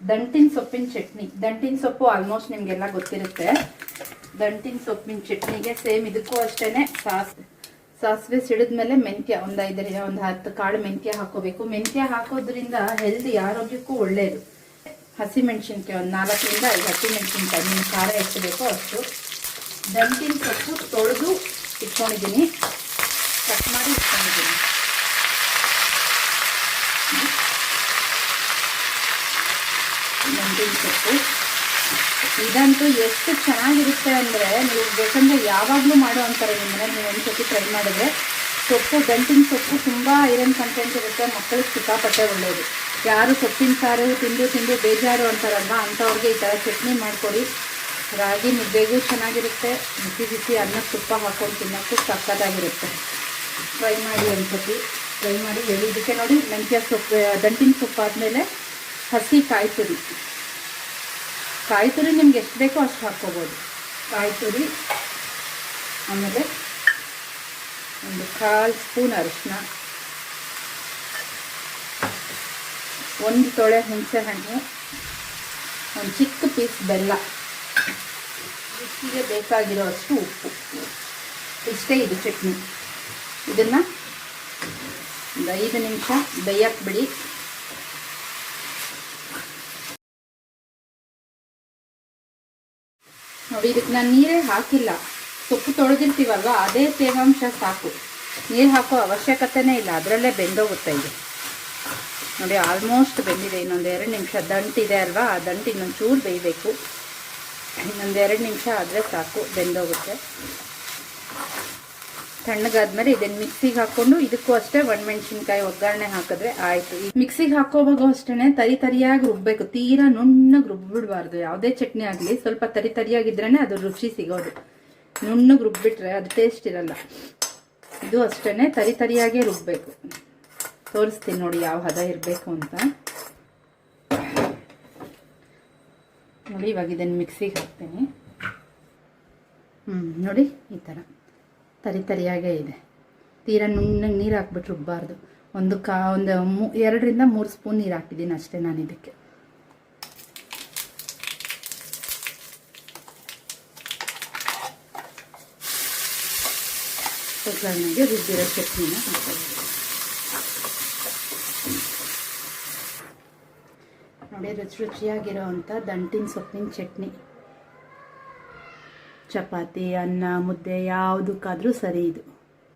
ದಂಟಿನ ಸೊಪ್ಪಿನ ಚಟ್ನಿ. ದಂಟಿನ ಸೊಪ್ಪು ಆಲ್ಮೋಸ್ಟ್ ನಿಮಗೆಲ್ಲ ಗೊತ್ತಿರುತ್ತೆ. ದಂಟಿನ ಸೊಪ್ಪಿನ ಚಟ್ನಿಗೆ ಸೇಮ್ ಇದಕ್ಕೂ ಅಷ್ಟೇನೆ ಸಾಸಿವೆ ಸಿಡಿದ್ಮೇಲೆ ಮೆಂತ್ಯ ಒಂದು 10 ಕಾಳು ಮೆಂತ್ಯ ಹಾಕೋಬೇಕು. ಮೆಂತ್ಯ ಹಾಕೋದ್ರಿಂದ ಹೆಲ್ದಿ, ಆರೋಗ್ಯಕ್ಕೂ ಒಳ್ಳೆಯದು. ಹಸಿಮೆಣಸಿನ್ಕಾಯಿ ಒಂದು 4ರಿಂದ 5 ಹಸಿಮೆಣಸಿನ್ಕಾಯಿ, ನಿಮ್ಮ ಖಾರ ಎಷ್ಟು ಬೇಕೋ ಅಷ್ಟು. ದಂಟಿನ ಸೊಪ್ಪು ತೊಳೆದು ಇಟ್ಕೊಂಡಿದ್ದೀನಿ, ಕಟ್ ಮಾಡಿ ಇಟ್ಕೊಂಡಿದ್ದೀನಿ. ದಂಟಿನ ಸೊಪ್ಪು ಇದಂತೂ ಎಷ್ಟು ಚೆನ್ನಾಗಿರುತ್ತೆ ಅಂದರೆ, ನೀವು ಬೇಕಂದರೆ ಯಾವಾಗಲೂ ಮಾಡೋ ಅಂತಾರೆ ನಿಮ್ಮ ಮನೇಲಿ. ನೀವು ಒಂದ್ಸತಿ ಟ್ರೈ ಮಾಡಿದ್ರೆ ಸೊಪ್ಪು, ದಂಟಿನ ಸೊಪ್ಪು ತುಂಬ ಐರನ್ ಕಂಟೆಂಟ್ ಇರುತ್ತೆ. ಮಕ್ಕಳಿಗೆ ಸಿಕ್ಕಾಪಟ್ಟೆ ಒಳ್ಳೆಯದು. ಯಾರು ಸೊಪ್ಪಿನ ಸಾರು ತಿಂದು ಬೇಜಾರು ಅಂತಾರಲ್ಲ, ಅಂಥವ್ರಿಗೆ ಈ ಥರ ಚಟ್ನಿ ಮಾಡಿಕೊಡಿ. ರಾಗಿ ಮುದ್ದೆಗೂ ಚೆನ್ನಾಗಿರುತ್ತೆ, ಬಿಸಿ ಅನ್ನಕ್ಕೆ ತುಪ್ಪ ಹಾಕ್ಕೊಂಡು ತಿನ್ನೋಕ್ಕೂ ಸಕ್ಕತ್ತಾಗಿರುತ್ತೆ. ಫ್ರೈ ಮಾಡಿ ಒಂದ್ಸತಿ, ಫ್ರೈ ಮಾಡಿ ಇದಕ್ಕೆ ನೋಡಿ ಮೆಂತ್ಯ ಸೊಪ್ಪು, ದಂಟಿನ ಸೊಪ್ಪು ಆದಮೇಲೆ ಹಸಿ ಕಾಯಿ ತುರಿ ನಿಮ್ಗೆ ಎಷ್ಟು ಬೇಕೋ ಅಷ್ಟು ಹಾಕ್ಕೋಬೋದು. ಕಾಯಿ ತುರಿ, ಆಮೇಲೆ ಒಂದು 1/4 ಸ್ಪೂನ್ ಅರಿಶಿನ, 1 ತೊಳೆ ಹುಣಸೆ ಹಣ್ಣು, ಒಂದು ಚಿಕ್ಕ ಪೀಸ್ ಬೆಲ್ಲ, ರುಚಿಗೆ ಬೇಕಾಗಿರೋ ಅಷ್ಟು ಉಪ್ಪು. ಇಷ್ಟೇ ಇದು ಚಟ್ನಿ. ಇದನ್ನು ಒಂದು 5 ನಿಮಿಷ ಬೇಯಕ್ಕೆ ಬಿಡಿ. ನೋಡಿ, ಇದಕ್ಕೆ ನಾನು ನೀರೇ ಹಾಕಿಲ್ಲ. ಸೊಪ್ಪು ತೊಳೆದಿರ್ತೀವಲ್ವ, ಅದೇ ತೇವಾಂಶ ಸಾಕು. ನೀರು ಹಾಕೋ ಅವಶ್ಯಕತೆನೇ ಇಲ್ಲ, ಅದರಲ್ಲೇ ಬೆಂದೋಗುತ್ತೆ ಇದು. ನೋಡಿ, ಆಲ್ಮೋಸ್ಟ್ ಬೆಂದಿದೆ. ಇನ್ನೊಂದು 2 ನಿಮಿಷ. ದಂಟಿದೆ ಅಲ್ವಾ, ಆ ದಂಟು ಇನ್ನೊಂದು ಚೂರು ಬೇಯಬೇಕು. ಇನ್ನೊಂದು 2 ನಿಮಿಷ ಆದರೆ ಸಾಕು, ಬೆಂದೋಗುತ್ತೆ. ತಣ್ಣಗಾದ್ಮೇಲೆ ಇದನ್ನು ಮಿಕ್ಸಿಗೆ ಹಾಕ್ಕೊಂಡು, ಇದಕ್ಕೂ ಅಷ್ಟೇ ಒಣಮೆಣಸಿನ್ಕಾಯಿ ಒಗ್ಗರಣೆ ಹಾಕಿದ್ರೆ ಆಯಿತು. ಮಿಕ್ಸಿಗೆ ಹಾಕೋವಾಗ ಅಷ್ಟೇ ತರಿಯಾಗಿ ರುಬ್ಬೇಕು. ತೀರಾ ನುಣ್ಣಗೆ ರುಬ್ಬಿಡ್ಬಾರ್ದು. ಯಾವುದೇ ಚಟ್ನಿ ಆಗಲಿ ಸ್ವಲ್ಪ ತರಿಯಾಗಿದ್ರೇ ಅದು ರುಚಿ ಸಿಗೋದು. ನುಣ್ಣಗೆ ರುಬ್ಬಿಟ್ರೆ ಅದು ಟೇಸ್ಟ್ ಇರಲ್ಲ. ಇದು ಅಷ್ಟೇ ತರಿಯಾಗೇ ರುಬ್ಬೇಕು. ತೋರಿಸ್ತೀನಿ ನೋಡಿ ಯಾವ ಹದ ಇರಬೇಕು ಅಂತ. ನೋಡಿ, ಇವಾಗ ಇದನ್ನು ಮಿಕ್ಸಿಗೆ ಹಾಕ್ತೀನಿ. ನೋಡಿ, ಈ ಥರ ತರಿಯಾಗೇ ಇದೆ. ತೀರಾ ನುಣ್ಣಗೆ ನೀರು ಹಾಕ್ಬಿಟ್ಟು ರುಬ್ಬಾರ್ದು. ಒಂದು 2ರಿಂದ 3 ಸ್ಪೂನ್ ನೀರು ಹಾಕಿದ್ದೀನಿ ಅಷ್ಟೇ ನಾನು ಇದಕ್ಕೆ. ಒಗ್ಗರಣೆಗೆ ರುಬ್ಬಿರೋ ಚಟ್ನಿನ ಹಾಕೋದು. ನೋಡಿ, ರುಚಿಯಾಗಿರೋ ಅಂಥ ದಂಟಿನ ಸೊಪ್ಪಿನ ಚಟ್ನಿ. ಚಪಾತಿ, ಅನ್ನ, ಮುದ್ದೆ ಯಾವುದಕ್ಕಾದರೂ ಸರಿ ಇದು.